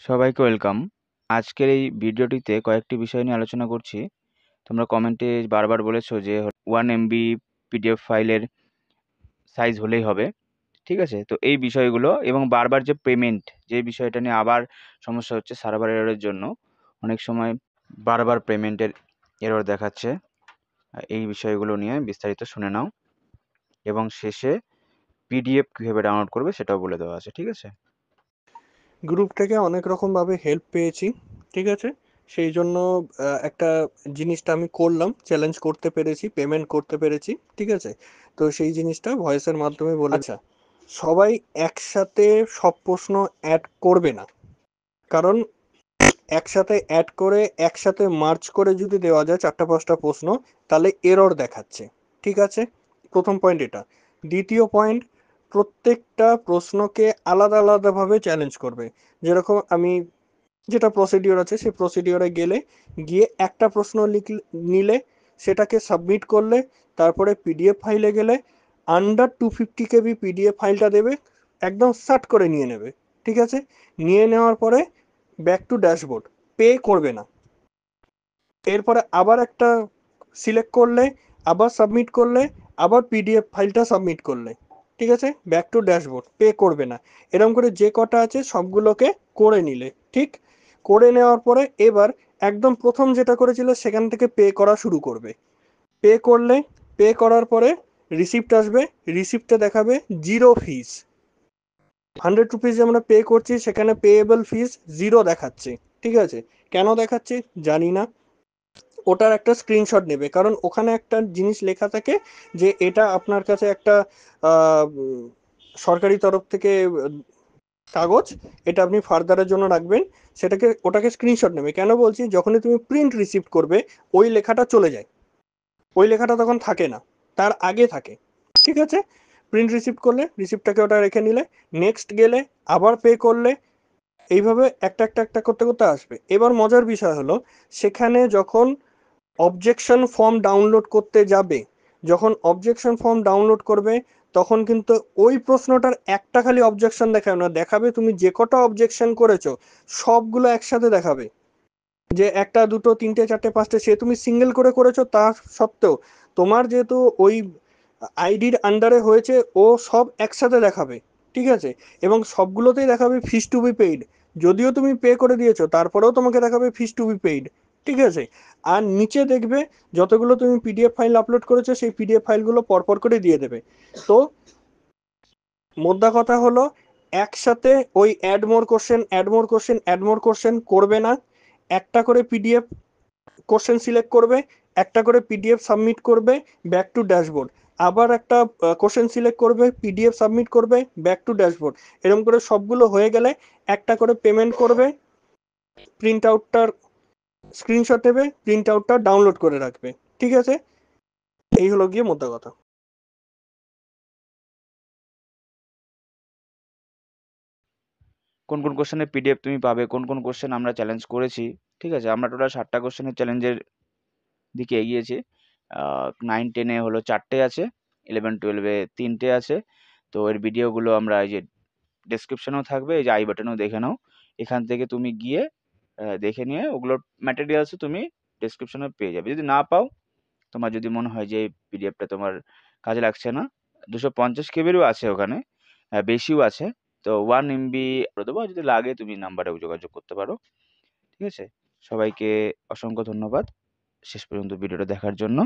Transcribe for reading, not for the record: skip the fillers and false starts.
সবাইকে ওয়েলকাম। আজকের এই ভিডিওটিতে কয়েকটি বিষয় নিয়ে আলোচনা করছি। তোমরা কমেন্টে বারবার বলেছো যে 1 MB পিডিএফ ফাইলের সাইজ হলেই হবে। ঠিক আছে? তো এই বিষয়গুলো এবং বারবার যে পেমেন্ট, যে বিষয়টা নিয়ে আবার সমস্যা হচ্ছে সার্ভার এররের জন্য। অনেক সময় বারবার পেমেন্টের এরর দেখাচ্ছে। এই বিষয়গুলো নিয়ে বিস্তারিত শুনে নাও এবং শেষে পিডিএফ কীভাবে ডাউনলোড করবে সেটাও বলে দেওয়া আছে। ঠিক আছে? গ্রুপ থেকে অনেক রকমভাবে হেল্প পেয়েছি, ঠিক আছে? সেই জন্য একটা জিনিসটা আমি করলাম, চ্যালেঞ্জ করতে পেরেছি, পেমেন্ট করতে পেরেছি, ঠিক আছে? তো সেই জিনিসটা ভয়েসের মাধ্যমে বলে আচ্ছা, সবাই একসাথে সব প্রশ্ন অ্যাড করবে না, কারণ একসাথে অ্যাড করে একসাথে মার্চ করে যদি দেওয়া যায় 4-5টা প্রশ্ন, তাহলে এরর দেখাচ্ছে, ঠিক আছে? প্রথম পয়েন্ট এটা। দ্বিতীয় পয়েন্ট, প্রত্যেকটা প্রশ্নকে আলাদা আলাদাভাবে চ্যালেঞ্জ করবে। যেরকম আমি যেটা প্রসিডিওর আছে সেই প্রসিডিওরে গিয়ে একটা প্রশ্ন নিলে সেটাকে সাবমিট করলে, তারপরে পিডিএফ ফাইলে গেলে আন্ডার 250 KB পিডিএফ ফাইলটা দেবে, একদম সাট করে নিয়ে নেবে, ঠিক আছে? নিয়ে নেওয়ার পরে ব্যাক টু ড্যাশবোর্ড, পে করবে না। এরপরে আবার একটা সিলেক্ট করলে, আবার সাবমিট করলে, আবার পিডিএফ ফাইলটা সাবমিট করলে, ঠিক আছে? ব্যাক টু ড্যাশবোর্ড, পে করবে না। এরকম করে যে কটা আছে সবগুলোকে করে নিলে, ঠিক? করে নেওয়ার পরে এবার একদম প্রথম যেটা করেছিল সেখান থেকে পে করা শুরু করবে। পে করলে, পে করার পরে রিসিপ্ট আসবে, রিসিপ্টে দেখাবে জিরো ফিস। 100 রুপিস যে আমরা পে করছি সেখানে পেয়েবল ফিস জিরো দেখাচ্ছে, ঠিক আছে? কেন দেখাচ্ছে জানি না। ওটার একটা স্ক্রিনশট নেবে, কারণ ওখানে একটা জিনিস লেখা থাকে যে এটা আপনার কাছে একটা সরকারি তরফ থেকে কাগজ, এটা আপনি ফার্দারের জন্য রাখবেন। ওটাকে স্ক্রিনশট নেবে। কেন বলছি, যখনই তুমি প্রিন্ট রিসিভ করবে ওই লেখাটা চলে যায়, ওই লেখাটা তখন থাকে না, তার আগে থাকে, ঠিক আছে? প্রিন্ট রিসিভ করলে রিসিপ্টটাকে ওটা রেখে নিলে, নেক্সট গেলে আবার পে করলে, এইভাবে একটা একটা একটা করতে করতে আসবে। এবার মজার বিষয় হলো, সেখানে যখন অবজেকশন ফর্ম ডাউনলোড করতে যাবে, যখন অবজেকশন ফর্ম ডাউনলোড করবে, তখন কিন্তু ওই প্রশ্নটার একটা খালি অবজেকশন দেখাবে না, দেখাবে তুমি যে কটা অবজেকশন করেছো সবগুলো একসাথে দেখাবে। যে একটা দুটো তিনটে চারটে পাঁচটে সে তুমি সিঙ্গেল করে করেছো তা সত্ত্বেও তোমার যেহেতু ওই আইডির আন্ডারে হয়েছে, ও সব একসাথে দেখাবে, ঠিক আছে? এবং সবগুলোতেই দেখাবে ফিস টু বি পেইড। যদিও তুমি পে করে দিয়েছো তারপরেও তোমাকে দেখাবে ফিস টু বি পেইড, ঠিক আছে? আর নিচে দেখবে যতগুলো তুমি পিডিএফ ফাইল আপলোড করেছো সেই পিডিএফ ফাইলগুলো পরপর করে দিয়ে দেবে। তো মোদ্দা কথা হলো, একসাথে ওই add more question add more question add more question করবে না। একটা করে পিডিএফ কোশ্চেন সিলেক্ট করবে, একটা করে পিডিএফ সাবমিট করবে, ব্যাক টু ড্যাশবোর্ড। আবার একটা কোশ্চেন সিলেক্ট করবে, পিডিএফ সাবমিট করবে, ব্যাক টু ড্যাশবোর্ড। এরকম করে সবগুলো হয়ে গেলে একটা করে পেমেন্ট করবে, প্রিন্ট আউটটার স্ক্রিনশট নেবে, প্রিন্ট আউটটা ডাউনলোড করে রাখবে, ঠিক আছে? এই হলো গিয়ে মোদ্দা কথা। কোন কোন কোশ্চেনের পিডিএফ তুমি পাবে, কোন কোন কোশ্চেন আমরা চ্যালেঞ্জ করেছি। ঠিক আছে? আমরা টোটাল 7টা কোশ্চেনের চ্যালেঞ্জের দিকে এগিয়েছি। 9-10-এ হলো 4টে আছে, 11-12-এ 3টে আছে। তো এর ভিডিওগুলো আমরা এই যে ডেসক্রিপশনেও থাকবে, এই যে আই বাটনেও দেখে নাও। এখান থেকে তুমি গিয়ে দেখে নিয়ে ওগুলোর ম্যাটেরিয়ালসও তুমি ডেসক্রিপশনে পেয়ে যাবে। যদি না পাও, তোমার যদি মনে হয় যে এই পিডিএফটা তোমার কাজে লাগছে না, 250 কেবিরও আছে ওখানে, বেশিও আছে। তো 1 MB করে দেবো, আর যদি লাগে তুমি নাম্বারে যোগাযোগ করতে পারো। ঠিক আছে? সবাইকে অসংখ্য ধন্যবাদ শেষ পর্যন্ত ভিডিওটা দেখার জন্য।